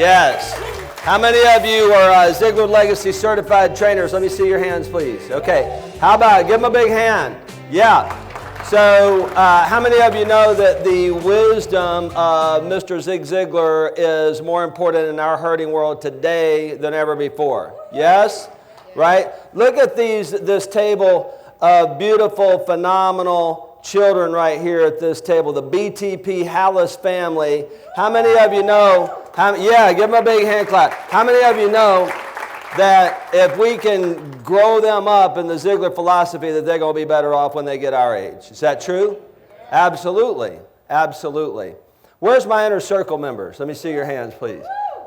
Yes. How many of you are Ziglar Legacy certified trainers? Let me see your hands, please. Okay. How about it? Give them a big hand. Yeah. So how many of you know that the wisdom of Mr. Zig Ziglar is more important in our hurting world today than ever before? Yes? Right? Look at this table of beautiful, phenomenal children right here at this table. The BTP Hallis family. How many of you know? Yeah, give them a big hand clap. How many of you know that if we can grow them up in the Ziglar philosophy, that they're going to be better off when they get our age? Is that true? Absolutely. Absolutely. Where's my inner circle members? Let me see your hands, please.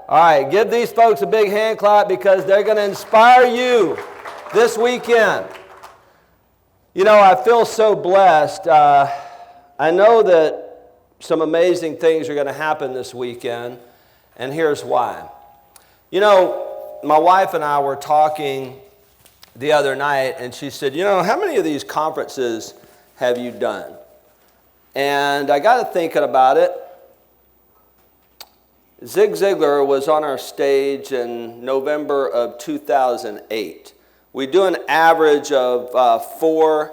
All right, give these folks a big hand clap because they're going to inspire you this weekend. You know, I feel so blessed. I know that some amazing things are going to happen this weekend, and here's why. You know, my wife and I were talking the other night, and she said, you know, how many of these conferences have you done? And I got to thinking about it. Zig Ziglar was on our stage in November of 2008. We do an average of 4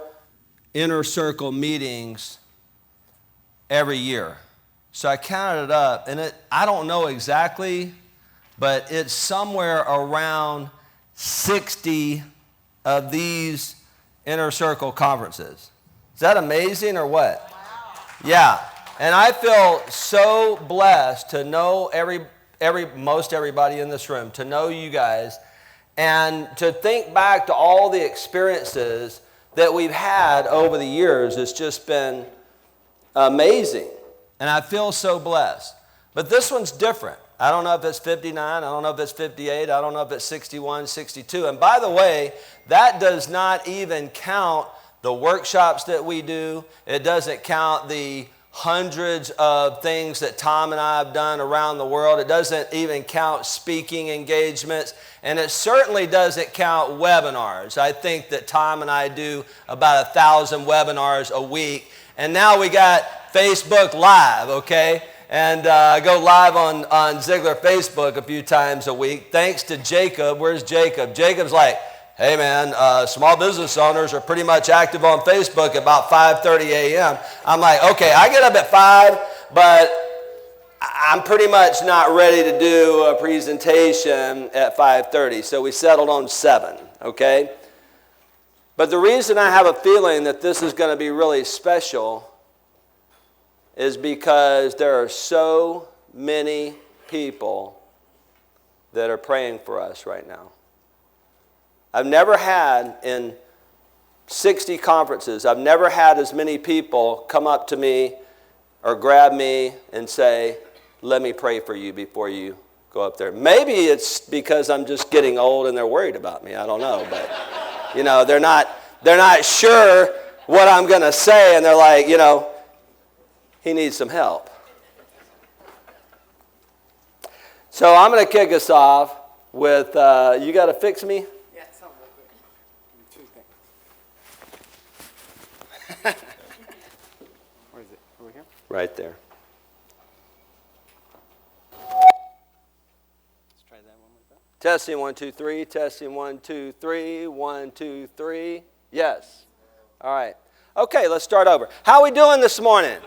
inner circle meetings every year. So I counted it up, and I don't know exactly, but it's somewhere around 60 of these inner circle conferences. Is that amazing or what? Wow. Yeah. And I feel so blessed to know most everybody in this room, to know you guys, and to think back to all the experiences that we've had over the years. It's just been amazing. And I feel so blessed. But this one's different. I don't know if it's 59, I don't know if it's 58, I don't know if it's 61, 62. And by the way, that does not even count the workshops that we do. It doesn't count the hundreds of things that Tom and I have done around the world. It doesn't even count speaking engagements. And it certainly doesn't count webinars. I think that Tom and I do about 1,000 webinars a week. And now we got Facebook Live, okay? And I go live on Ziglar Facebook a few times a week. Thanks to Jacob. Where's Jacob? Jacob's like, hey man, small business owners are pretty much active on Facebook at about 5:30 a.m. I'm like, okay, I get up at 5, but I'm pretty much not ready to do a presentation at 5:30. So we settled on 7, okay? But the reason I have a feeling that this is going to be really special is because there are so many people that are praying for us right now. I've never had, in 60 conferences, I've never had as many people come up to me or grab me and say, let me pray for you before you go up there. Maybe it's because I'm just getting old and they're worried about me. I don't know. But, you know, they're not sure what I'm going to say, and they're like, you know, he needs some help. So I'm going to kick us off with, you got to fix me? Yeah, something real quick. 2 things. Where is it? Over here? Right there. Let's try that one more time. Testing 1, 2, 3. Testing 1, 2, 3. 1, 2, 3. Yes. All right. Okay, let's start over. How are we doing this morning?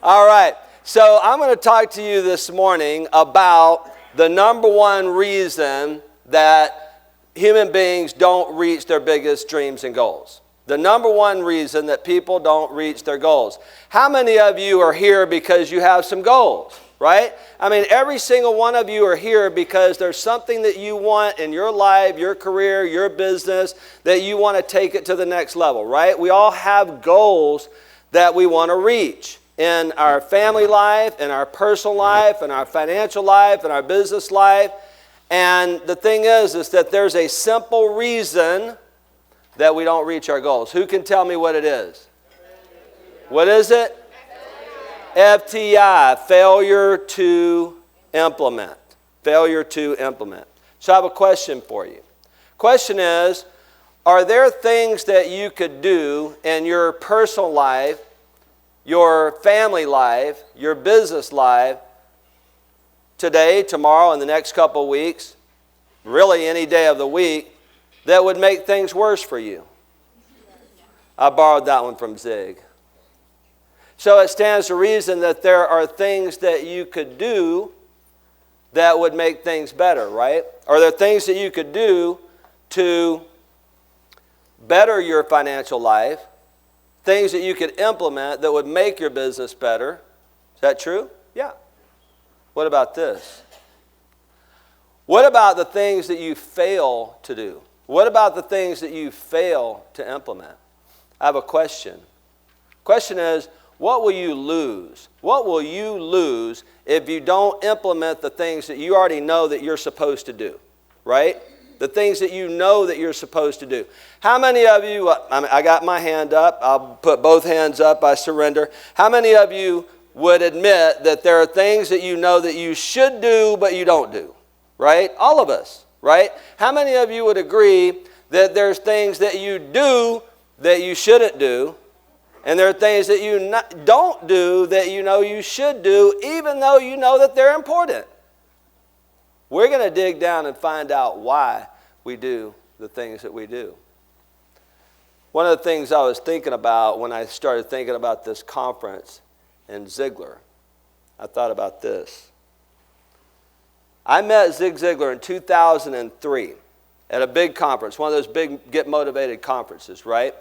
All right. So I'm going to talk to you this morning about the number one reason that human beings don't reach their biggest dreams and goals. The number one reason that people don't reach their goals. How many of you are here because you have some goals, right? I mean, every single one of you are here because there's something that you want in your life, your career, your business, that you want to take it to the next level, right? We all have goals that we want to reach in our family life, in our personal life, in our financial life, in our business life. And the thing is that there's a simple reason that we don't reach our goals. Who can tell me what it is? What is it? FTI, failure to implement. Failure to implement. So I have a question for you. Question is, are there things that you could do in your personal life, your family life, your business life, today, tomorrow, and the next couple weeks, really any day of the week, that would make things worse for you? I borrowed that one from Zig. So it stands to reason that there are things that you could do that would make things better, right? Or there are things that you could do to better your financial life, things that you could implement that would make your business better. Is that true? Yeah. What about this? What about the things that you fail to do? What about the things that you fail to implement? I have a question. Question is, what will you lose? What will you lose if you don't implement the things that you already know that you're supposed to do? Right? The things that you know that you're supposed to do. How many of you, I got my hand up, I'll put both hands up, I surrender. How many of you would admit that there are things that you know that you should do but you don't do? Right? All of us, right? How many of you would agree that there's things that you do that you shouldn't do, and there are things that you don't do that you know you should do, even though you know that they're important? We're going to dig down and find out why we do the things that we do. One of the things I was thinking about when I started thinking about this conference in Ziglar, I thought about this. I met Zig Ziglar in 2003 at a big conference, one of those big Get Motivated conferences, right?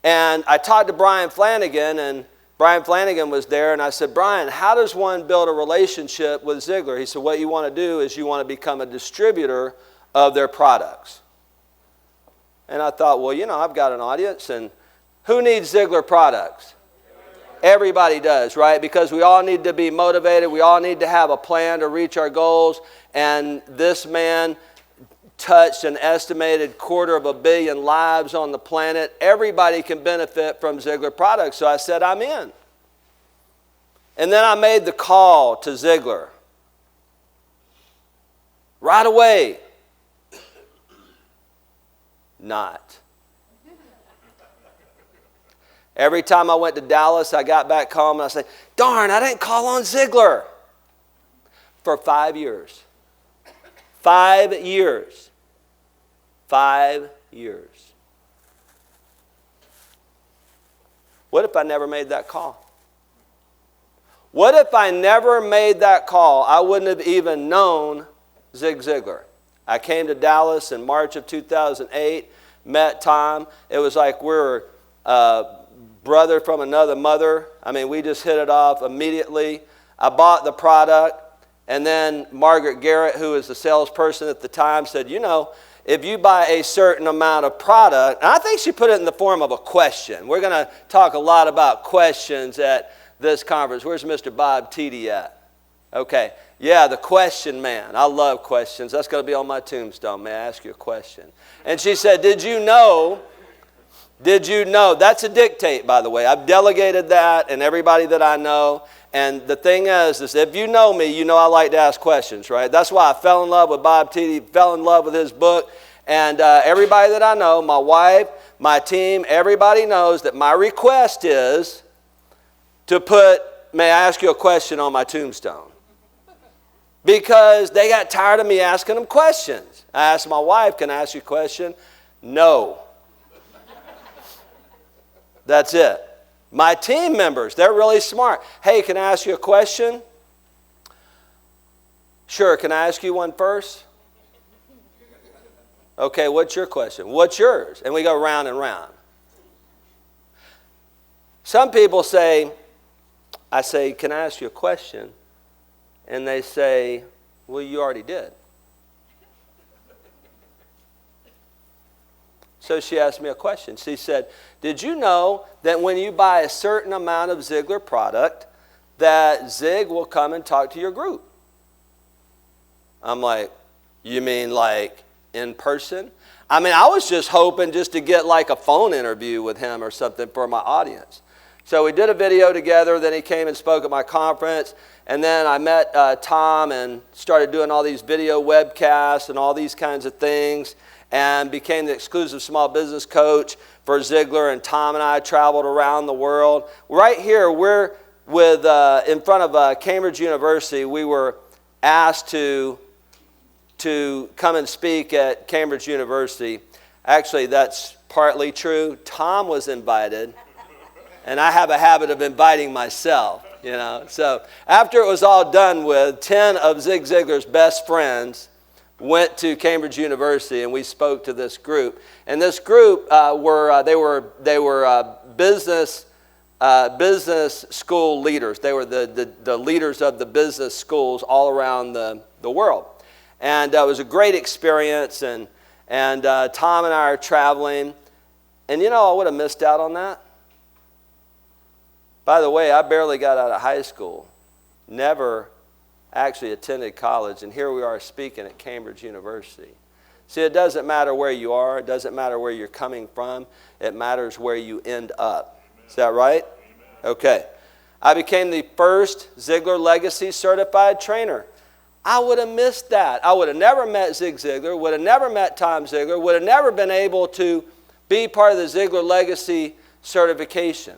And I talked to Brian Flanagan, and Brian Flanagan was there, and I said, Brian, how does one build a relationship with Ziglar? He said, what you want to do is you want to become a distributor of their products. And I thought, well, you know, I've got an audience, and who needs Ziglar products? Everybody does, right? Because we all need to be motivated. We all need to have a plan to reach our goals. And this man touched an estimated 250 million lives on the planet. Everybody can benefit from Ziglar products. So I said, I'm in. And then I made the call to Ziglar. Right away. Not. Every time I went to Dallas, I got back home and I said, darn, I didn't call on Ziglar. For 5 years. 5 years. 5 years. What if I never made that call? What if I never made that call? I wouldn't have even known Zig Ziglar. I came to Dallas in March of 2008, met Tom. It was like we're brother from another mother. I mean, we just hit it off immediately. I bought the product, and then Margaret Garrett, who was the salesperson at the time, said, you know, if you buy a certain amount of product, and I think she put it in the form of a question. We're going to talk a lot about questions at this conference. Where's Mr. Bob Teedy at? Okay. Yeah, the question man. I love questions. That's going to be on my tombstone. May I ask you a question? And she said, did you know, that's a dictate, by the way. I've delegated that, and everybody that I know. And the thing is if you know me, you know I like to ask questions, right? That's why I fell in love with Bob Teedy, fell in love with his book. And everybody that I know, my wife, my team, everybody knows that my request is to put, may I ask you a question on my tombstone? Because they got tired of me asking them questions. I asked my wife, can I ask you a question? No. That's it. My team members, they're really smart. Hey, can I ask you a question? Sure, can I ask you one first? Okay, what's your question? What's yours? And we go round and round. Some people say, I say, can I ask you a question? And they say, well, you already did. So she asked me a question. She said, did you know that when you buy a certain amount of Ziglar product, that Zig will come and talk to your group? I'm like, you mean like in person? I mean, I was just hoping just to get like a phone interview with him or something for my audience. So we did a video together, then he came and spoke at my conference, and then I met Tom and started doing all these video webcasts and all these kinds of things, and became the exclusive small business coach for Ziglar, and Tom and I traveled around the world. Right here, we're with in front of Cambridge University. We were asked to come and speak at Cambridge University. Actually, that's partly true. Tom was invited, and I have a habit of inviting myself, you know. So after it was all done with, 10 of Zig Ziglar's best friends went to Cambridge University, and we spoke to this group. And this group were business school leaders. They were the leaders of the business schools all around the world. And it was a great experience, and Tom and I are traveling. And you know, I would have missed out on that. By the way, I barely got out of high school, never actually attended college, and here we are speaking at Cambridge University. See, it doesn't matter where you are. It doesn't matter where you're coming from. It matters where you end up. Is that right? Okay. I became the first Ziglar Legacy Certified Trainer. I would have missed that. I would have never met Zig Ziglar, would have never met Tom Ziglar, would have never been able to be part of the Ziglar Legacy certification.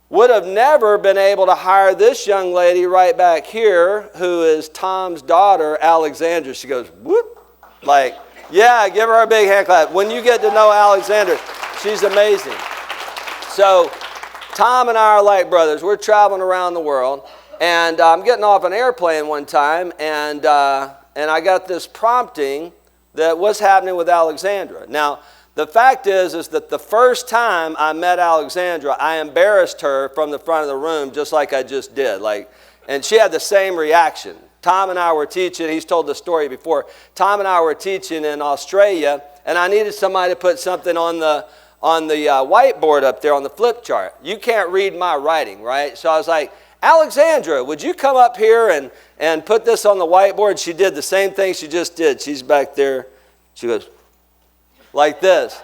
Would have never been able to hire this young lady right back here, who is Tom's daughter, Alexandra. She goes, whoop. Like, yeah, give her a big hand clap. When you get to know Alexandra, she's amazing. So Tom and I are like brothers. We're traveling around the world. And I'm getting off an airplane one time, and I got this prompting that what's happening with Alexandra. Now, the fact is that the first time I met Alexandra, I embarrassed her from the front of the room just like I just did. And she had the same reaction. Tom and I were teaching. He's told the story before. Tom and I were teaching in Australia, and I needed somebody to put something on the whiteboard up there on the flip chart. You can't read my writing, right? So I was like, Alexandra, would you come up here and put this on the whiteboard? She did the same thing she just did. She's back there. She goes like this.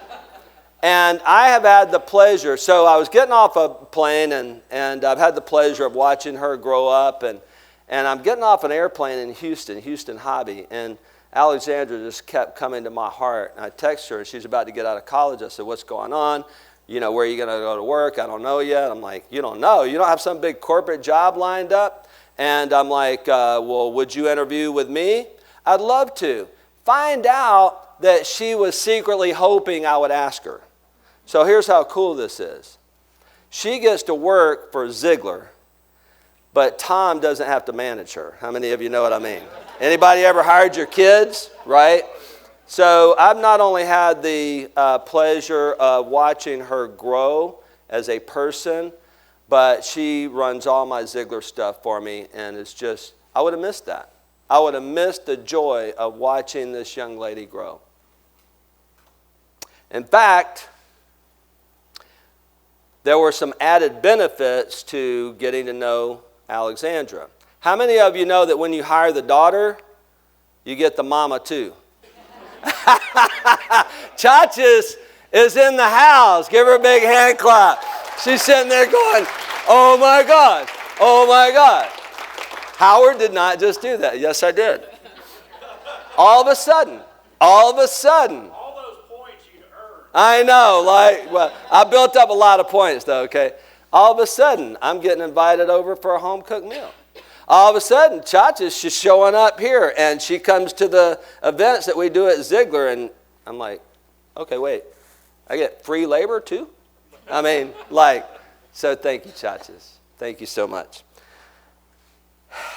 And I have had the pleasure, so I was getting off a plane, and I've had the pleasure of watching her grow up, and I'm getting off an airplane in Houston Hobby, and Alexandra just kept coming to my heart. And I texted her, and she's about to get out of college. I said, what's going on? You know, where are you going to go to work? I don't know yet. I'm like, you don't know? You don't have some big corporate job lined up? And I'm like, well, would you interview with me? I'd love to. Find out that she was secretly hoping I would ask her. So here's how cool this is. She gets to work for Ziglar, but Tom doesn't have to manage her. How many of you know what I mean? Anybody ever hired your kids, right? So I've not only had the pleasure of watching her grow as a person, but she runs all my Ziglar stuff for me, and it's just, I would have missed that. I would have missed the joy of watching this young lady grow. In fact, there were some added benefits to getting to know Alexandra. How many of you know that when you hire the daughter, you get the mama too? Chachis is in the house. Give her a big hand clap. She's sitting there going, oh my God, oh my God. Howard did not just do that. Yes, I did. All of a sudden. All those points you earned. I know, well, I built up a lot of points though, okay? All of a sudden, I'm getting invited over for a home-cooked meal. All of a sudden, Chacha's she's showing up here, and she comes to the events that we do at Ziglar, and I'm like, okay, wait, I get free labor too? I mean, so thank you, Chacha's. Thank you so much.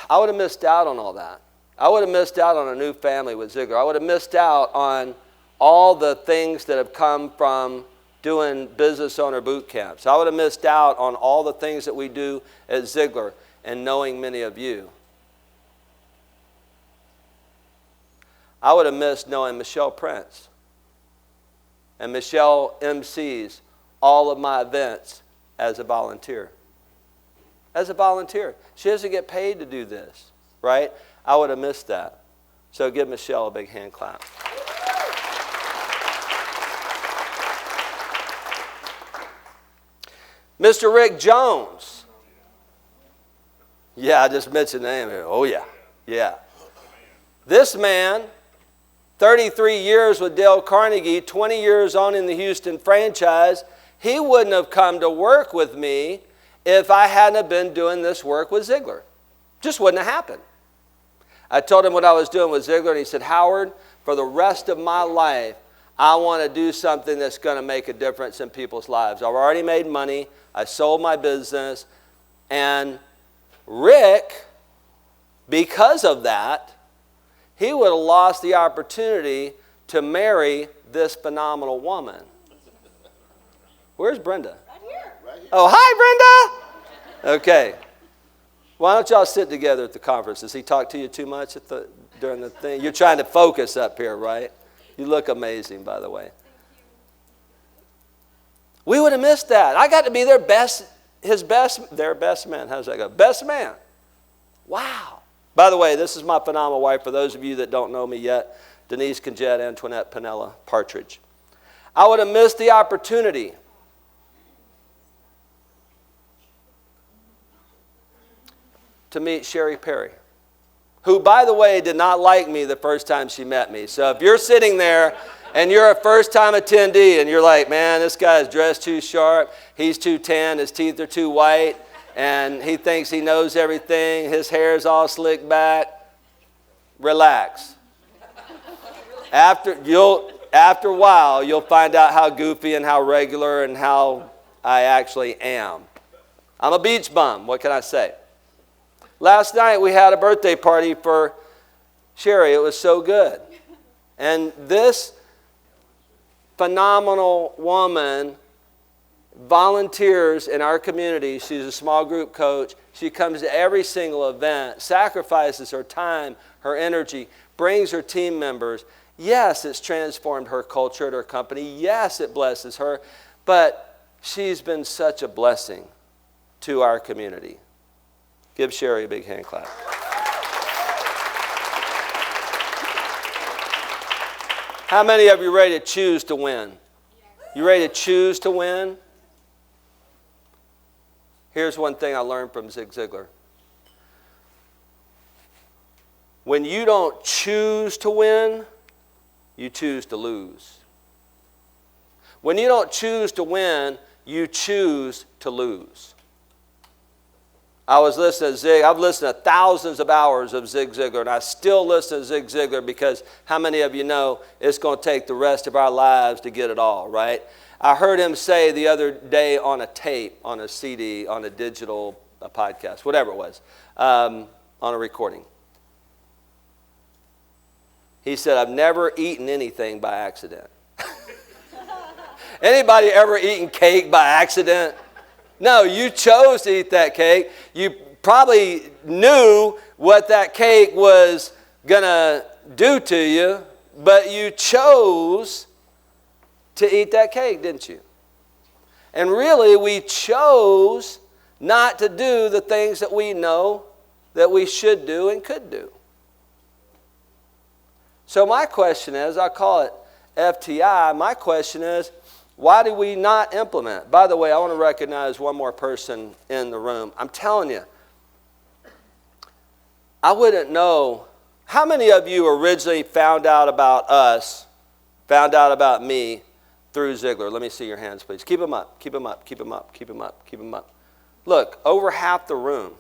I would have missed out on all that. I would have missed out on a new family with Ziglar. I would have missed out on all the things that have come from doing business owner boot camps. I would have missed out on all the things that we do at Ziglar and knowing many of you. I would have missed knowing Michelle Prince. And Michelle MCs all of my events as a volunteer. As a volunteer. She doesn't get paid to do this, right? I would have missed that. So give Michelle a big hand clap. Mr. Rick Jones. Yeah, I just mentioned the name here. Oh, yeah. Yeah. This man, 33 years with Dale Carnegie, 20 years owning the Houston franchise, he wouldn't have come to work with me if I hadn't been doing this work with Ziglar. Just wouldn't have happened. I told him what I was doing with Ziglar, and he said, Howard, for the rest of my life, I want to do something that's going to make a difference in people's lives. I've already made money. I sold my business. And Rick, because of that, he would have lost the opportunity to marry this phenomenal woman. Where's Brenda? Right here. Oh, hi, Brenda. Okay. Why don't y'all sit together at the conference? Does he talk to you too much during the thing? You're trying to focus up here, right? You look amazing, by the way. We would have missed that. I got to be their best man. How's that go? Best man. Wow. By the way, this is my phenomenal wife. For those of you that don't know me yet, Denise Conjet, Antoinette Pinella, Partridge. I would have missed the opportunity to meet Sherry Perry, who, by the way, did not like me the first time she met me. So if you're sitting there and you're a first-time attendee and you're like, man, this guy's dressed too sharp, he's too tan, his teeth are too white, and he thinks he knows everything, his hair's all slicked back, relax. After a while, you'll find out how goofy and how regular and how I actually am. I'm a beach bum, what can I say? Last night we had a birthday party for Sherry. It was so good. And this phenomenal woman volunteers in our community. She's a small group coach. She comes to every single event, sacrifices her time, her energy, brings her team members. Yes, it's transformed her culture at her company. Yes, it blesses her. But she's been such a blessing to our community. Give Sherry a big hand clap. How many of you ready to choose to win? You ready to choose to win? Here's one thing I learned from Zig Ziglar. When you don't choose to win, you choose to lose. When you don't choose to win, you choose to lose. I was listening to Zig. I've listened to thousands of hours of Zig Ziglar, and I still listen to Zig Ziglar because how many of you know it's going to take the rest of our lives to get it all, right? I heard him say the other day on a tape, on a CD, on a digital podcast, whatever it was, on a recording. He said, I've never eaten anything by accident. Anybody ever eaten cake by accident? No, you chose to eat that cake. You probably knew what that cake was going to do to you, but you chose to eat that cake, didn't you? And really, we chose not to do the things that we know that we should do and could do. So my question is, I call it FTI, my question is, why do we not implement? By the way, I want to recognize one more person in the room. I'm telling you, I wouldn't know. How many of you originally found out about us, found out about me through Ziglar? Let me see your hands, please. Keep them up, keep them up, keep them up, keep them up, keep them up. Look, over half the room.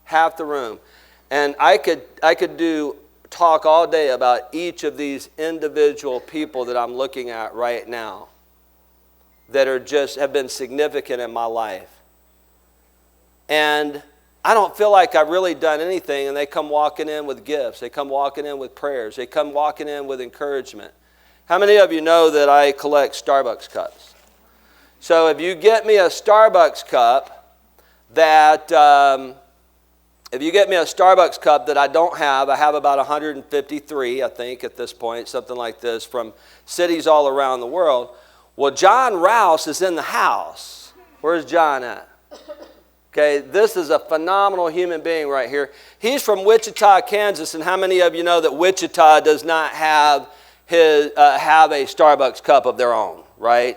Half the room. And I could talk all day about each of these individual people that I'm looking at right now, that have been significant in my life. And I don't feel like I've really done anything, and they come walking in with gifts. They come walking in with prayers. They come walking in with encouragement. How many of you know that I collect Starbucks cups? So if you get me a Starbucks cup that I don't have, I have about 153, I think, at this point, something like this, from cities all around the world. Well, John Rouse is in the house. Where's John at? Okay, this is a phenomenal human being right here. He's from Wichita, Kansas, and how many of you know that Wichita does not have a Starbucks cup of their own, right?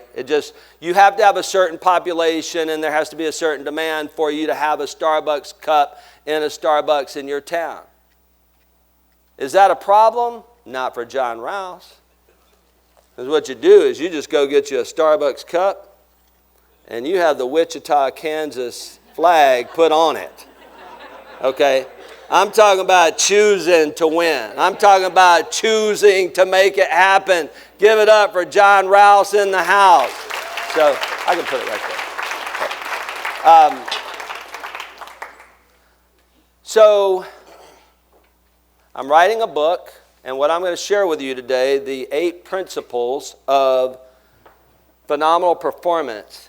You have to have a certain population, and there has to be a certain demand for you to have a Starbucks cup in a Starbucks in your town. Is that a problem? Not for John Rouse. Because what you do is you just go get you a Starbucks cup and you have the Wichita, Kansas flag put on it. Okay? I'm talking about choosing to win. I'm talking about choosing to make it happen. Give it up for John Rouse in the house. So I can put it right there. So I'm writing a book, and what I'm going to share with you today, the 8 principles of phenomenal performance,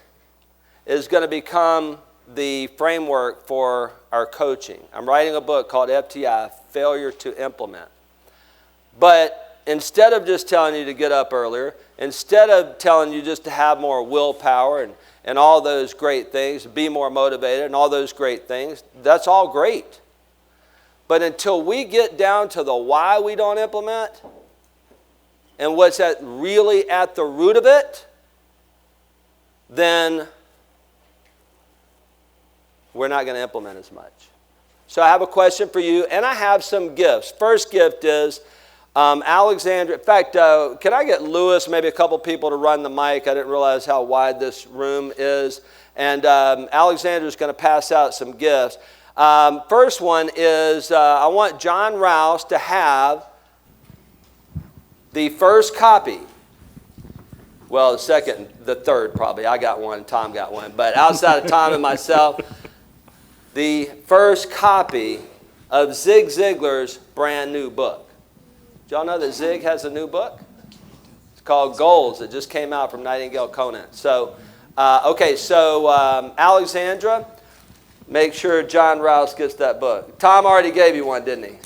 is going to become the framework for our coaching. I'm writing a book called FTI, Failure to Implement. But instead of just telling you to get up earlier, instead of telling you just to have more willpower and all those great things, be more motivated and all those great things, that's all great. But until we get down to the why we don't implement and what's really at the root of it, then we're not going to implement as much. So I have a question for you, and I have some gifts. First gift is Alexandra. In fact, can I get Lewis, maybe a couple people to run the mic? I didn't realize how wide this room is. And Alexandra's going to pass out some gifts. First one is I want John Rouse to have the first copy. Well, the third probably. I got one, Tom got one. But outside of Tom and myself, the first copy of Zig Ziglar's brand new book. Did y'all know that Zig has a new book? It's called Goals. It just came out from Nightingale Conant. So, Alexandra, make sure John Rouse gets that book. Tom already gave you one, didn't he?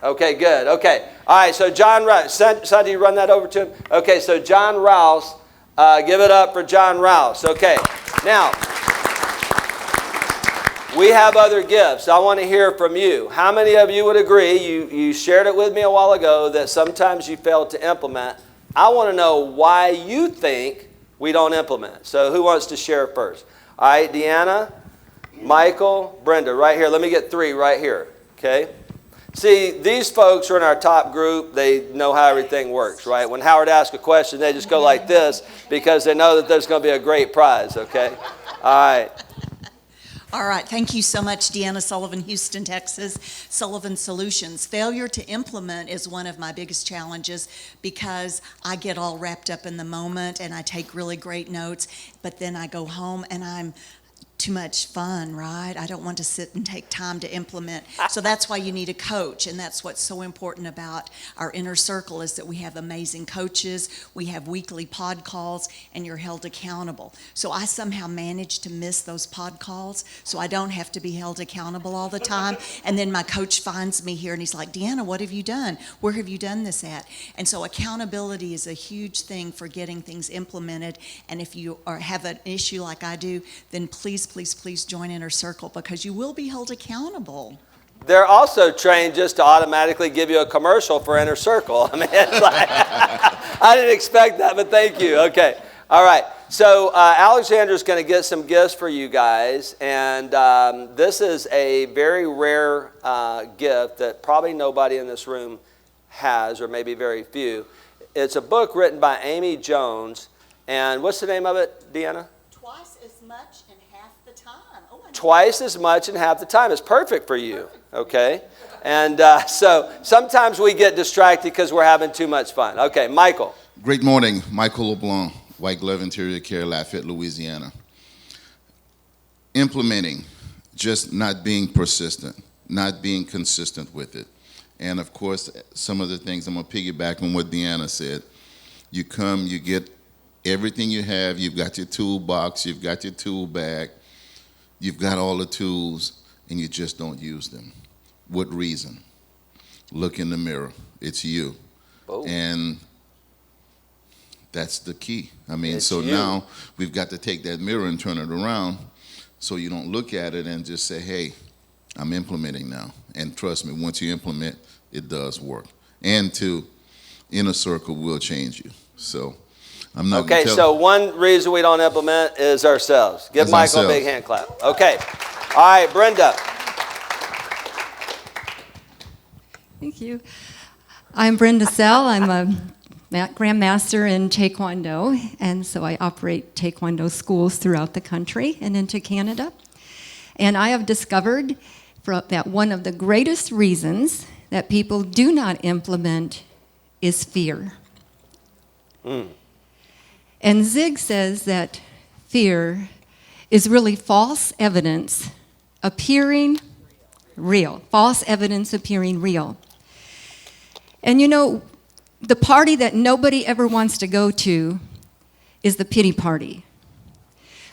Okay, good. Okay. All right, so John Rouse. Sandy, you run that over to him? Okay, so John Rouse, give it up for John Rouse. Okay. Now, we have other gifts. I want to hear from you. How many of you would agree? You shared it with me a while ago that sometimes you fail to implement. I want to know why you think we don't implement. So who wants to share first? All right, Deanna, Michael, Brenda, right here. Let me get 3 right here, okay? See, these folks are in our top group. They know how everything works, right? When Howard asks a question, they just go like this because they know that there's going to be a great prize, okay? All right. All right, thank you so much, Deanna Sullivan, Houston, Texas, Sullivan Solutions. Failure to implement is one of my biggest challenges because I get all wrapped up in the moment and I take really great notes, but then I go home and I'm too much fun, right? I don't want to sit and take time to implement. So that's why you need a coach, and that's what's so important about our inner circle is that we have amazing coaches, we have weekly pod calls, and you're held accountable. So I somehow manage to miss those pod calls so I don't have to be held accountable all the time. And then my coach finds me here and he's like, Deanna, what have you done? Where have you done this at? And so accountability is a huge thing for getting things implemented. And if you have an issue like I do, then please join Inner Circle because you will be held accountable. They're also trained just to automatically give you a commercial for Inner Circle. I mean, it's like, I didn't expect that, but thank you. Okay. All right. So Alexandra's going to get some gifts for you guys, and this is a very rare gift that probably nobody in this room has, or maybe very few. It's a book written by Amy Jones, and what's the name of it, Deanna? Twice as much in half the time. Twice as much in half the time. It's perfect for you, okay? And so sometimes we get distracted because we're having too much fun. Okay, Michael. Great morning. Michael LeBlanc, White Glove Interior Care, Lafayette, Louisiana. Implementing, just not being persistent, not being consistent with it. And of course, some of the things, I'm going to piggyback on what Deanna said. You come, you get everything you have, you've got your toolbox, you've got your tool bag, you've got all the tools, and you just don't use them. What reason? Look in the mirror. It's you. Oh. And that's the key. I mean, it's so you. Now we've got to take that mirror and turn it around so you don't look at it and just say, hey, I'm implementing now. And trust me, once you implement, it does work. And Inner Circle will change you. So I'm not okay, so one reason we don't implement is ourselves. Give Michael a big hand clap. Okay. All right, Brenda. Thank you. I'm Brenda Sell. I'm a grandmaster in Taekwondo, and so I operate Taekwondo schools throughout the country and into Canada. And I have discovered that one of the greatest reasons that people do not implement is fear. And Zig says that fear is really false evidence appearing real. False evidence appearing real. And you know, the party that nobody ever wants to go to is the pity party.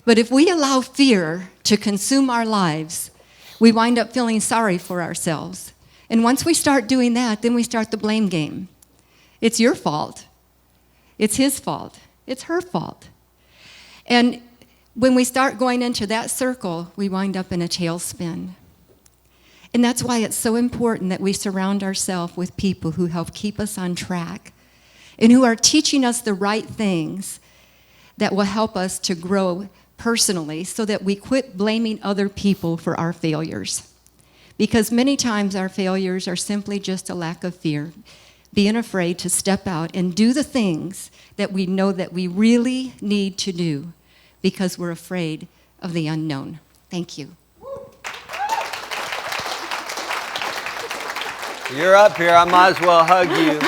But if we allow fear to consume our lives, we wind up feeling sorry for ourselves. And once we start doing that, then we start the blame game. It's your fault. It's his fault. It's her fault. And when we start going into that circle, we wind up in a tailspin. And that's why it's so important that we surround ourselves with people who help keep us on track and who are teaching us the right things that will help us to grow personally so that we quit blaming other people for our failures. Because many times our failures are simply just a lack of fear, being afraid to step out and do the things that we know that we really need to do because we're afraid of the unknown. Thank you. You're up here. I might as well hug you.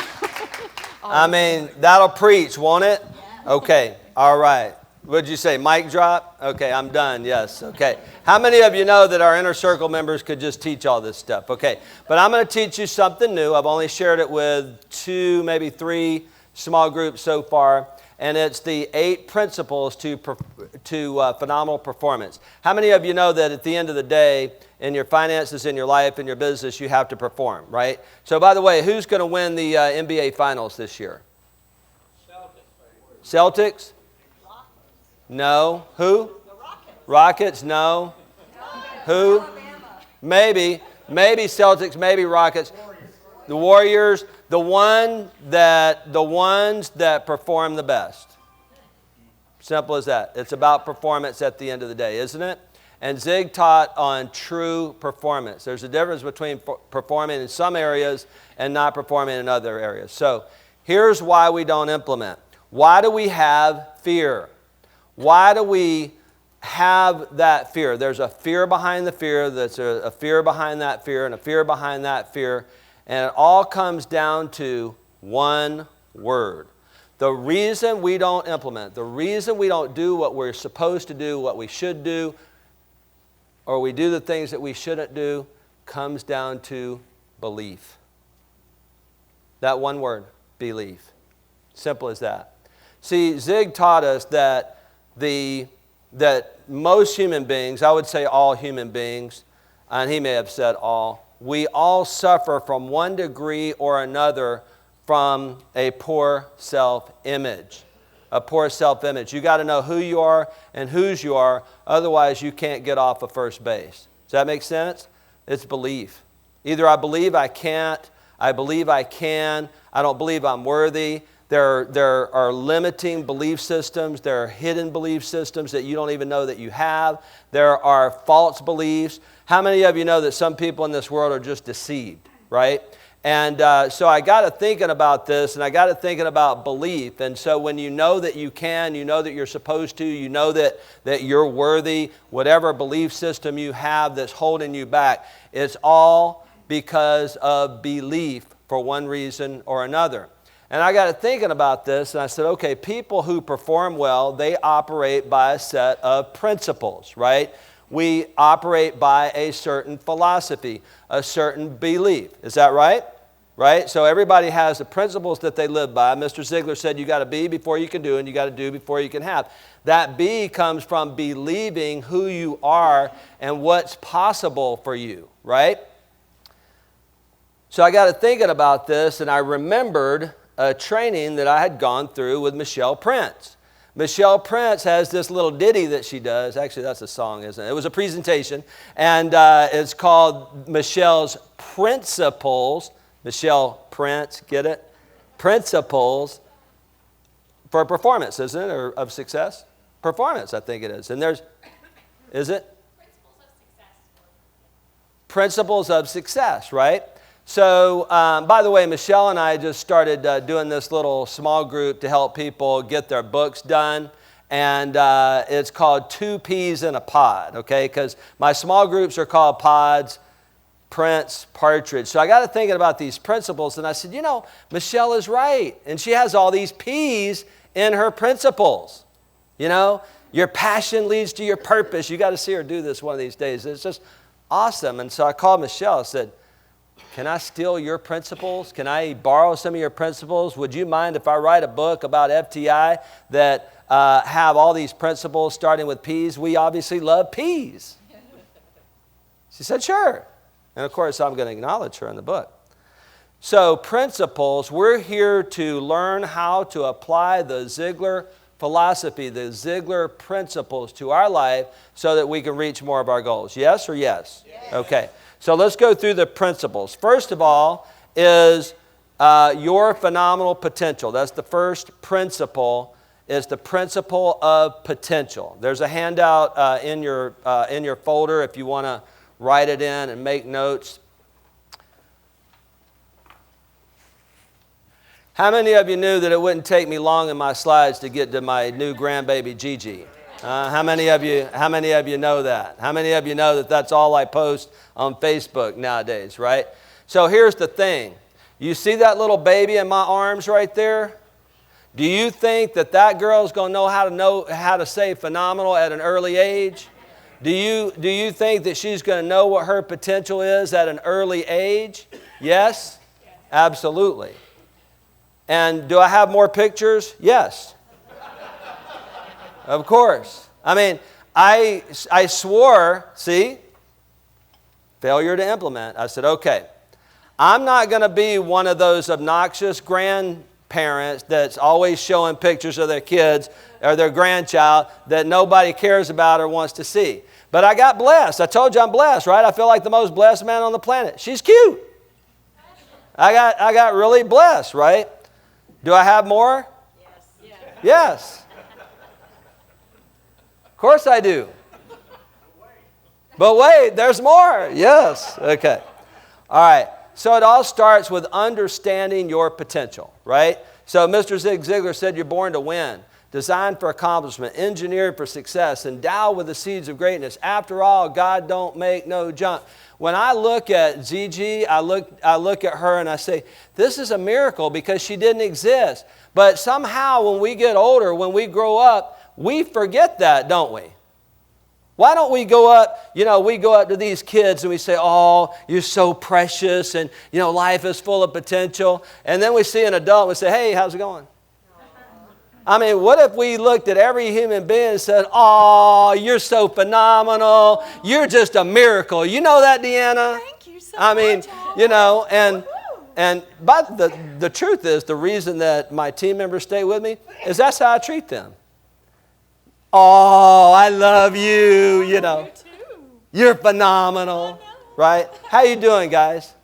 I mean, that'll preach, won't it? Okay. All right. What'd you say? Mic drop? Okay, I'm done. Yes. Okay. How many of you know that our inner circle members could just teach all this stuff? Okay. But I'm going to teach you something new. I've only shared it with 2, maybe 3 small groups so far. And it's the 8 principles to phenomenal performance. How many of you know that at the end of the day, in your finances, in your life, in your business, you have to perform, right? So by the way, who's going to win the NBA Finals this year? Celtics? No. Who? Rockets? No. Who? Maybe Celtics, maybe Rockets. The Warriors, the ones that perform the best. Simple as that. It's about performance at the end of the day, isn't it? And Zig taught on true performance. There's a difference between performing in some areas and not performing in other areas. So here's why we don't implement. Why do we have fear? Why do we have that fear? There's a fear behind the fear, that's a fear behind that fear, and a fear behind that fear. And it all comes down to one word. The reason we don't implement, the reason we don't do what we're supposed to do, what we should do, or we do the things that we shouldn't do, comes down to belief. That one word, belief. Simple as that. See, Zig taught us that most human beings, I would say all human beings, and he may have said all, we all suffer from one degree or another from a poor self-image. A poor self-image. You got to know who you are and whose you are, otherwise you can't get off of first base. Does that make sense? It's belief. Either I believe I can't, I believe I can, I don't believe I'm worthy. There are limiting belief systems. There are hidden belief systems that you don't even know that you have. There are false beliefs. How many of you know that some people in this world are just deceived, right? And so I got to thinking about this, and I got to thinking about belief. And so when you know that you can, you know that you're supposed to, you know that you're worthy, whatever belief system you have that's holding you back, it's all because of belief for one reason or another. And I got to thinking about this, and I said, okay, people who perform well, they operate by a set of principles, right? We operate by a certain philosophy, a certain belief. Is that right? Right? So everybody has the principles that they live by. Mr. Ziglar said you got to be before you can do, and you got to do before you can have. That be comes from believing who you are and what's possible for you, right? So I got to thinking about this, and I remembered a training that I had gone through with Michelle Prince. Michelle Prince has this little ditty that she does. Actually, that's a song, isn't it? It was a presentation, and it's called Michelle's Principles. Michelle Prince, get it? Principles for performance, isn't it? Or of success? Performance, I think it is. And there's, is it? Principles of success, right? So, by the way, Michelle and I just started doing this little small group to help people get their books done. And it's called 2 Peas in a Pod, okay? Because my small groups are called pods, Prince, Partridge. So I got to thinking about these principles, and I said, you know, Michelle is right. And she has all these P's in her principles. You know, your passion leads to your purpose. You got to see her do this one of these days. It's just awesome. And so I called Michelle. I said, can I steal your principles? Can I borrow some of your principles? Would you mind if I write a book about FTI that have all these principles starting with P's? We obviously love P's. She said, sure. And of course, I'm going to acknowledge her in the book. So principles, we're here to learn how to apply the Ziglar philosophy, the Ziglar principles to our life so that we can reach more of our goals. Yes or yes? Yes. Okay. So let's go through the principles. First of all is your phenomenal potential. That's the first principle, is the principle of potential. There's a handout in your folder if you want to write it in and make notes. How many of you knew that it wouldn't take me long in my slides to get to my new grandbaby Gigi? How many of you know that? How many of you know that that's all I post on Facebook nowadays, right? So here's the thing. You see that little baby in my arms right there? Do you think that that girl's going to know how to say phenomenal at an early age? Do you think that she's going to know what her potential is at an early age? Yes? Absolutely. And do I have more pictures? Yes. Of course. I mean, I swore, see, failure to implement. I said, okay, I'm not going to be one of those obnoxious grandparents that's always showing pictures of their kids or their grandchild that nobody cares about or wants to see. But I got blessed. I told you I'm blessed, right? I feel like the most blessed man on the planet. She's cute. I got really blessed, right? Do I have more? Yes. Yes. Of course I do. But wait, there's more. Yes. Okay. All right. So it all starts with understanding your potential, right? So Mr. Zig Ziglar said you're born to win, designed for accomplishment, engineered for success, endowed with the seeds of greatness. After all, God don't make no junk. When I look at ZG, I look at her and I say, this is a miracle because she didn't exist. But somehow when we get older, when we grow up, we forget that, don't we? Why don't we go up, we go up to these kids and we say, oh, you're so precious and, life is full of potential. And then we see an adult and we say, hey, how's it going? I mean, what if we looked at every human being and said, oh, you're so phenomenal. You're just a miracle. You know that, Deanna? Thank you so much. But the truth is, the reason that my team members stay with me is that's how I treat them. Oh, I love you, You too. You're phenomenal, right? How you doing, guys?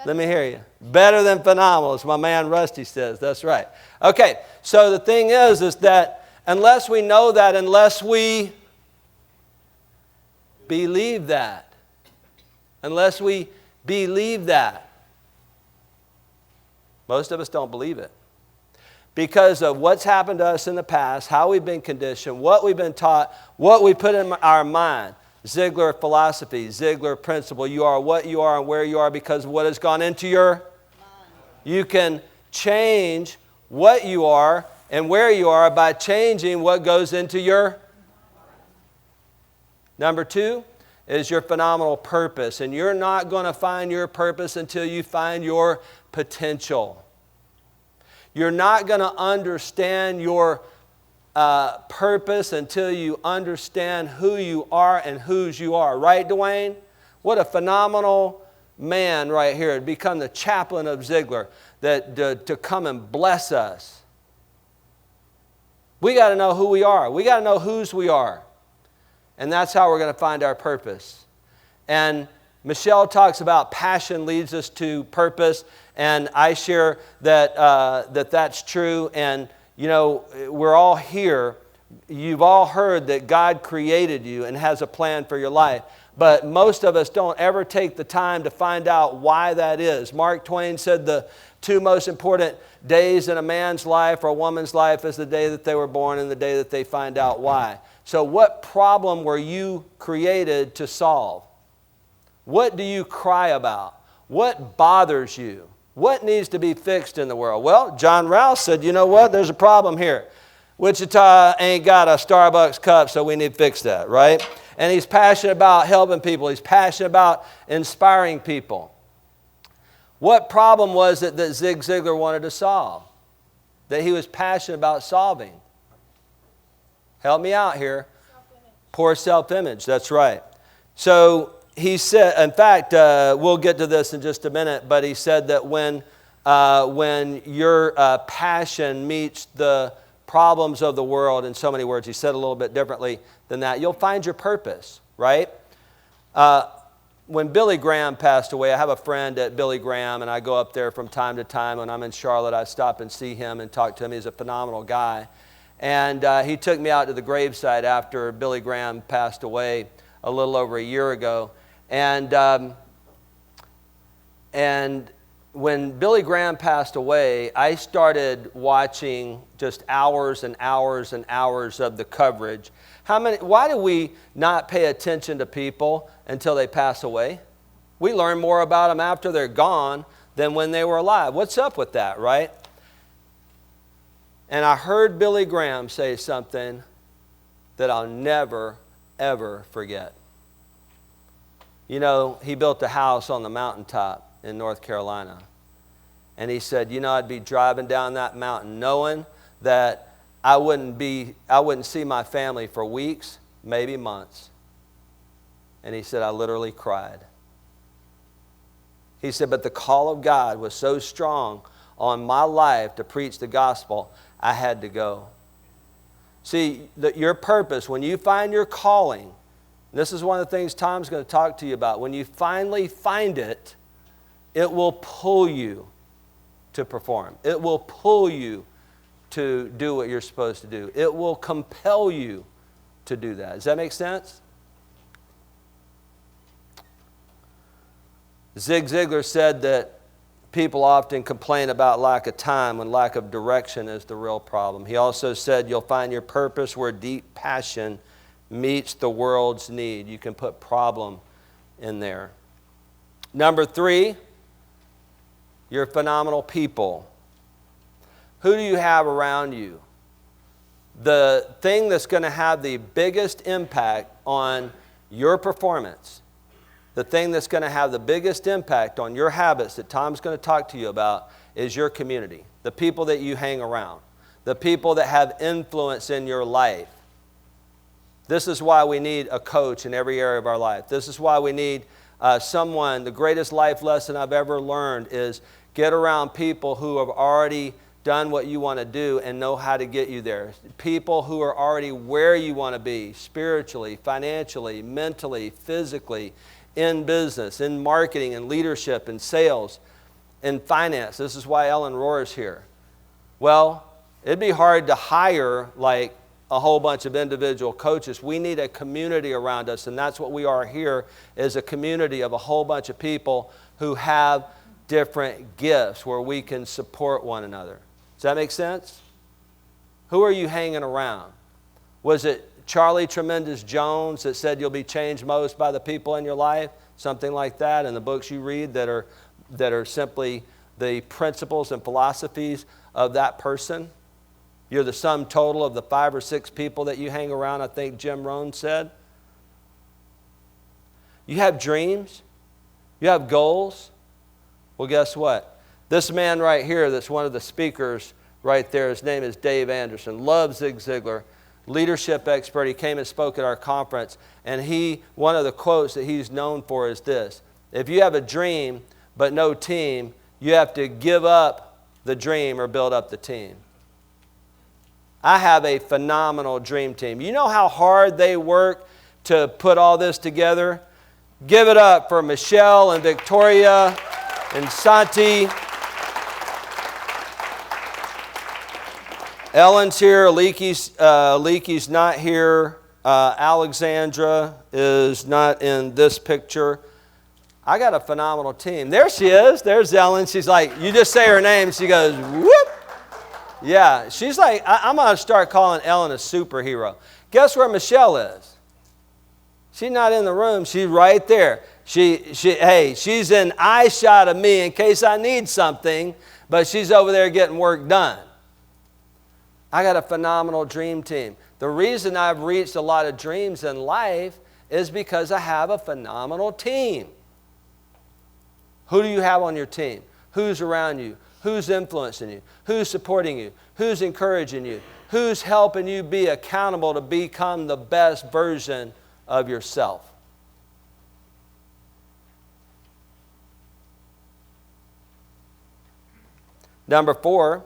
Let me hear you. Better than phenomenal, as my man Rusty says. That's right. Okay, so the thing is that unless we know that, unless we believe that, most of us don't believe it. Because of what's happened to us in the past, how we've been conditioned, what we've been taught, what we put in our mind. Ziglar philosophy, Ziglar principle. You are what you are and where you are because of what has gone into your mind. You can change what you are and where you are by changing what goes into your. Number 2 is your phenomenal purpose. And you're not going to find your purpose until you find your potential. You're not going to understand your purpose until you understand who you are and whose you are. Right, Dwayne? What a phenomenal man right here to become the chaplain of Ziglar, to come and bless us. We got to know who we are. We got to know whose we are. And that's how we're going to find our purpose. And Michelle talks about passion leads us to purpose, and I share that that's true. And we're all here. You've all heard that God created you and has a plan for your life. But most of us don't ever take the time to find out why that is. Mark Twain said the 2 most important days in a man's life or a woman's life is the day that they were born and the day that they find out why. So what problem were you created to solve? What do you cry about? What bothers you? What needs to be fixed in the world? Well, John Rouse said, you know what? There's a problem here. Wichita ain't got a Starbucks cup, so we need to fix that, right? And he's passionate about helping people. He's passionate about inspiring people. What problem was it that Zig Ziglar wanted to solve? That he was passionate about solving? Help me out here. Poor self-image, that's right. So he said, in fact, we'll get to this in just a minute, but he said that when your passion meets the problems of the world, in so many words, he said a little bit differently than that, you'll find your purpose, right? When Billy Graham passed away, I have a friend at Billy Graham, and I go up there from time to time. When I'm in Charlotte, I stop and see him and talk to him. He's a phenomenal guy. And he took me out to the gravesite after Billy Graham passed away a little over a year ago. And when Billy Graham passed away, I started watching just hours and hours and hours of the coverage. Why do we not pay attention to people until they pass away? We learn more about them after they're gone than when they were alive. What's up with that, right? And I heard Billy Graham say something that I'll never, ever forget. You know, he built a house on the mountaintop in North Carolina. And he said, you know, I'd be driving down that mountain knowing that I wouldn't see my family for weeks, maybe months. And he said, I literally cried. He said, but the call of God was so strong on my life to preach the gospel, I had to go. See, your purpose, when you find your calling, this is one of the things Tom's going to talk to you about. When you finally find it, it will pull you to perform. It will pull you to do what you're supposed to do. It will compel you to do that. Does that make sense? Zig Ziglar said that people often complain about lack of time when lack of direction is the real problem. He also said you'll find your purpose where deep passion meets the world's need. You can put problem in there. Number 3, you're phenomenal people. Who do you have around you? The thing that's going to have the biggest impact on your performance, the thing that's going to have the biggest impact on your habits that Tom's going to talk to you about is your community, the people that you hang around, the people that have influence in your life. This is why we need a coach in every area of our life. This is why we need someone. The greatest life lesson I've ever learned is get around people who have already done what you want to do and know how to get you there. People who are already where you want to be spiritually, financially, mentally, physically, in business, in marketing, in leadership, in sales, in finance. This is why Ellen Rohr is here. Well, it'd be hard to hire like a whole bunch of individual coaches. We need a community around us, and that's what we are here, is a community of a whole bunch of people who have different gifts where we can support one another. Does that make sense? Who are you hanging around? Was it Charlie Tremendous Jones that said you'll be changed most by the people in your life? Something like that in the books you read that are simply the principles and philosophies of that person? You're the sum total of the 5 or 6 people that you hang around, I think Jim Rohn said. You have dreams. You have goals. Well, guess what? This man right here that's one of the speakers right there, his name is Dave Anderson, loves Zig Ziglar, leadership expert. He came and spoke at our conference, and one of the quotes that he's known for is this: if you have a dream but no team, you have to give up the dream or build up the team. I have a phenomenal dream team. You know how hard they work to put all this together? Give it up for Michelle and Victoria and Santi. Ellen's here. Leakey's not here. Alexandra is not in this picture. I got a phenomenal team. There she is. There's Ellen. She's like, you just say her name. She goes, whoop. Yeah, she's like, I'm going to start calling Ellen a superhero. Guess where Michelle is? She's not in the room. She's right there. She's in eye shot of me in case I need something, but she's over there getting work done. I got a phenomenal dream team. The reason I've reached a lot of dreams in life is because I have a phenomenal team. Who do you have on your team? Who's around you? Who's influencing you? Who's supporting you? Who's encouraging you? Who's helping you be accountable to become the best version of yourself? Number 4,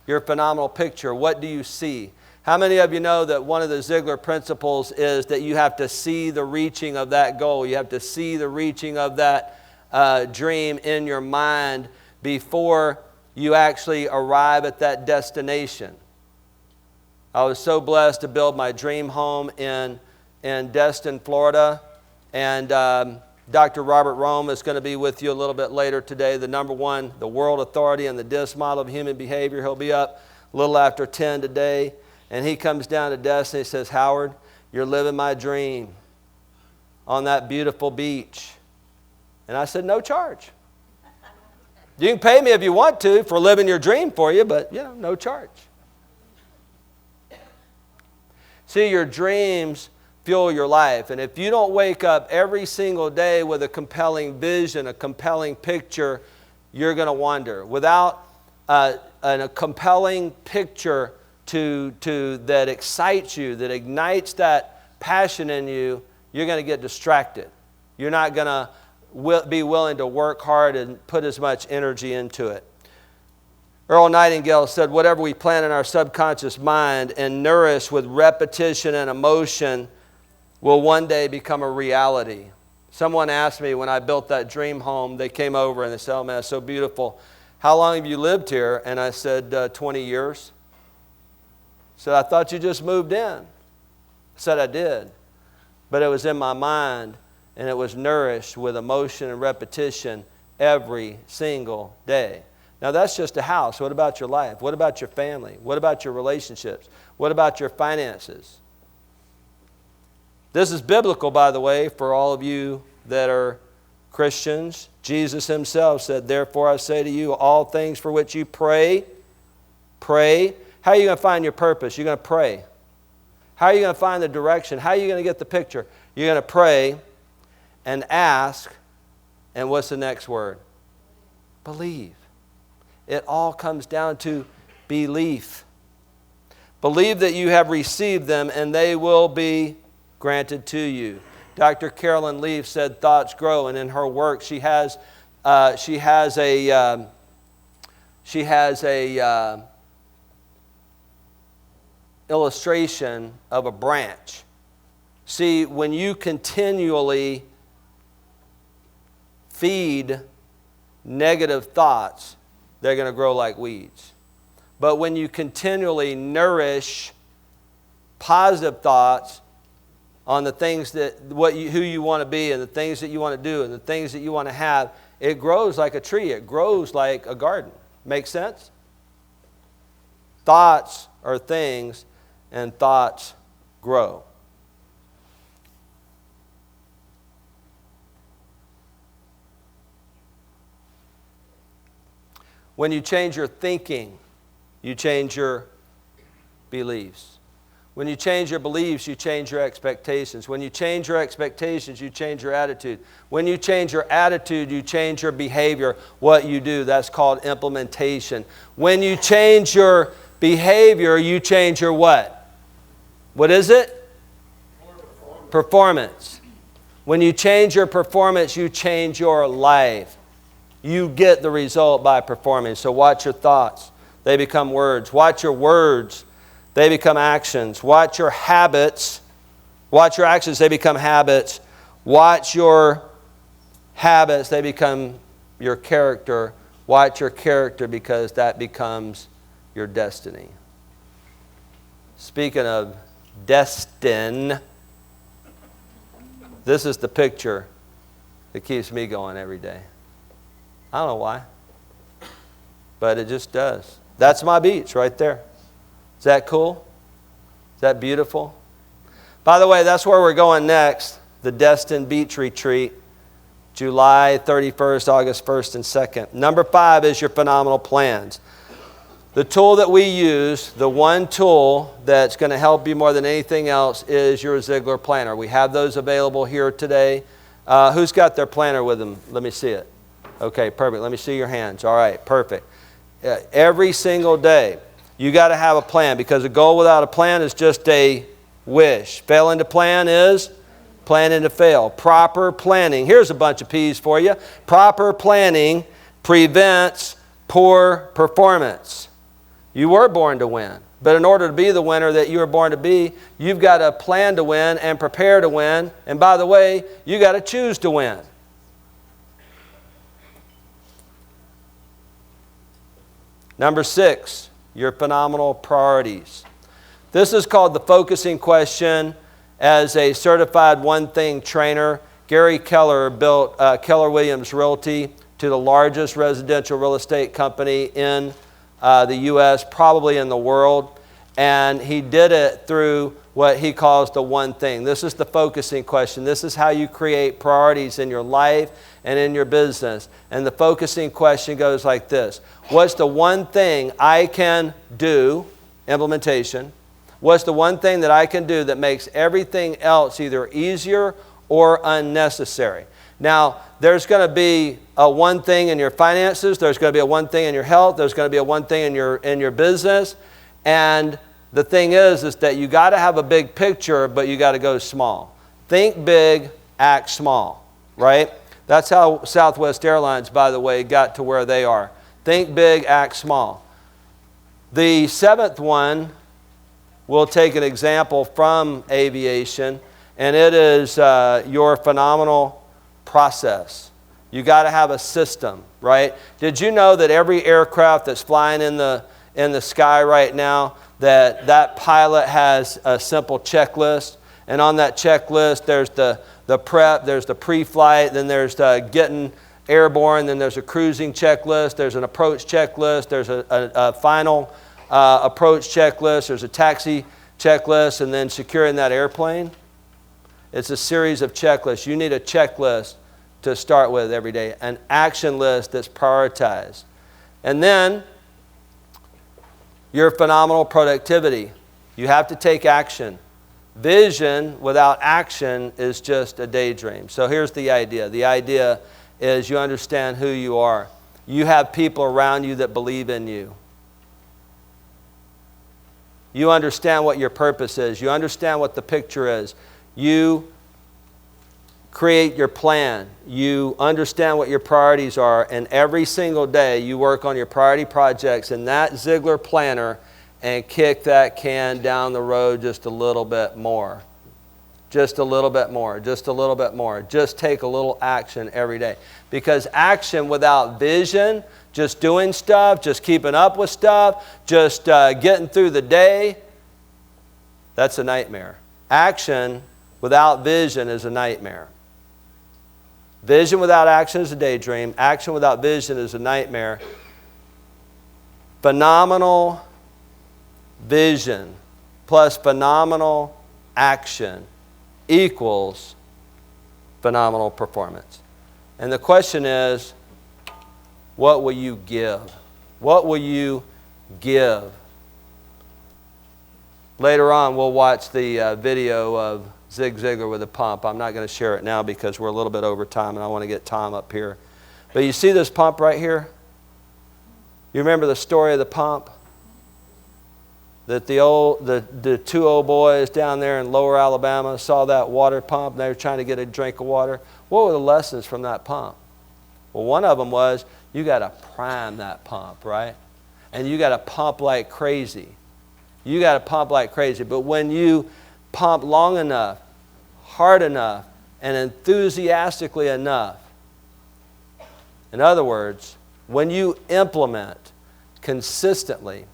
your phenomenal picture. What do you see? How many of you know that one of the Ziglar principles is that you have to see the reaching of that goal? You have to see the reaching of that dream in your mind before you actually arrive at that destination. I was so blessed to build my dream home in Destin, Florida. And Dr. Robert Rome is going to be with you a little bit later today. The number 1, the world authority in the DISC model of human behavior. He'll be up a little after 10 today. And he comes down to Destin and he says, Howard, you're living my dream on that beautiful beach. And I said, no charge. You can pay me if you want to for living your dream for you, but no charge. See, your dreams fuel your life. And if you don't wake up every single day with a compelling vision, a compelling picture, you're going to wander. Without a compelling picture that excites you, that ignites that passion in you, you're going to get distracted. You're not going to be willing to work hard and put as much energy into it. Earl Nightingale said, whatever we plant in our subconscious mind and nourish with repetition and emotion will one day become a reality. Someone asked me when I built that dream home, they came over and they said, oh man, it's so beautiful. How long have you lived here? And I said, 20 years. I said, I thought you just moved in. I said, I did. But it was in my mind and it was nourished with emotion and repetition every single day. Now that's just a house. What about your life? What about your family? What about your relationships? What about your finances? This is biblical, by the way, for all of you that are Christians. Jesus himself said, therefore I say to you, all things for which you pray. How are you going to find your purpose? You're going to pray. How are you going to find the direction? How are you going to get the picture? You're going to pray and ask. And what's the next word? Believe. It all comes down to belief. Believe that you have received them and they will be granted to you. Dr. Carolyn Leaf said thoughts grow, and in her work she has a illustration of a branch. See, when you continually feed negative thoughts, they're going to grow like weeds. But when you continually nourish positive thoughts on the things who you want to be and the things that you want to do and the things that you want to have, it grows like a tree. It grows like a garden. Make sense? Thoughts are things, and thoughts grow. When you change your thinking, you change your beliefs. When you change your beliefs, you change your expectations. When you change your expectations, you change your attitude. When you change your attitude, you change your behavior, what you do. That's called implementation. When you change your behavior, you change your what? What is it? Performance. When you change your performance, you change your life. You get the result by performing. So watch your thoughts. They become words. Watch your words. They become actions. Watch your habits. Watch your actions. They become habits. Watch your habits. They become your character. Watch your character, because that becomes your destiny. Speaking of destin, this is the picture that keeps me going every day. I don't know why, but it just does. That's my beach right there. Is that cool? Is that beautiful? By the way, that's where we're going next. the Destin Beach Retreat, July 31st, August 1st, and 2nd. Number 5 is your phenomenal plans. The tool that we use, the one tool that's going to help you more than anything else, is your Ziglar Planner. We have those available here today. Who's got their planner with them? Let me see it. Okay, perfect. Let me see your hands. All right, perfect. Every single day, you got to have a plan, because a goal without a plan is just a wish. Failing to plan is planning to fail. Proper planning. Here's a bunch of P's for you. Proper planning prevents poor performance. You were born to win. But in order to be the winner that you were born to be, you've got to plan to win and prepare to win. And by the way, you got to choose to win. Number 6, your phenomenal priorities. This is called the focusing question. As a certified one-thing trainer, Gary Keller built Keller Williams Realty to the largest residential real estate company in the U.S., probably in the world. And he did it through what he calls the one thing. This is the focusing question. This is how you create priorities in your life and in your business. And the focusing question goes like this. What's the one thing I can do, implementation, what's the one thing that I can do that makes everything else either easier or unnecessary? Now, there's going to be a one thing in your finances. There's going to be a one thing in your health. There's going to be a one thing in your business. And the thing is that you got to have a big picture, but you got to go small. Think big, act small, right? That's how Southwest Airlines, by the way, got to where they are. Think big, act small. The 7th one, we'll take an example from aviation, and it is your phenomenal process. You got to have a system, right? Did you know that every aircraft that's flying in the sky right now, that pilot has a simple checklist, and on that checklist there's the prep, there's the pre-flight, then there's the getting airborne, then there's a cruising checklist, there's an approach checklist, there's a final approach checklist, there's a taxi checklist, and then securing that airplane. It's a series of checklists. You need a checklist to start with every day, an action list that's prioritized. And then your phenomenal productivity. You have to take action. Vision without action is just a daydream. So here's the idea. The idea is you understand who you are. You have people around you that believe in you. You understand what your purpose is. You understand what the picture is. You create your plan. You understand what your priorities are, and every single day you work on your priority projects in that Ziglar planner and kick that can down the road just a little bit more. Just a little bit more. Just a little bit more. Just take a little action every day. Because action without vision, just doing stuff, just keeping up with stuff, just getting through the day, that's a nightmare. Action without vision is a nightmare. Vision without action is a daydream. Action without vision is a nightmare. Phenomenal vision plus phenomenal action equals phenomenal performance. And the question is, what will you give? What will you give? Later on, we'll watch the video of Zig Ziglar with a pump. I'm not going to share it now because we're a little bit over time and I want to get Tom up here. But you see this pump right here? You remember the story of the pump? That the two old boys down there in Lower Alabama saw that water pump and they were trying to get a drink of water. What were the lessons from that pump? Well, one of them was you got to prime that pump, right? And you got to pump like crazy. You got to pump like crazy. But when you pump long enough, hard enough, and enthusiastically enough, in other words, when you implement consistently,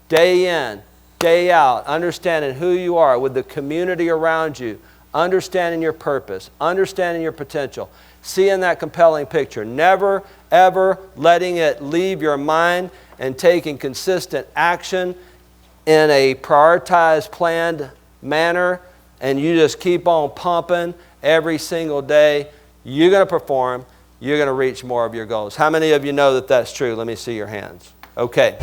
day in, day out, understanding who you are with the community around you, understanding your purpose, understanding your potential, seeing that compelling picture, never, ever letting it leave your mind, and taking consistent action, in a prioritized, planned manner, and you just keep on pumping every single day, you're going to perform. You're going to reach more of your goals. How many of you know that that's true? Let me see your hands. Okay.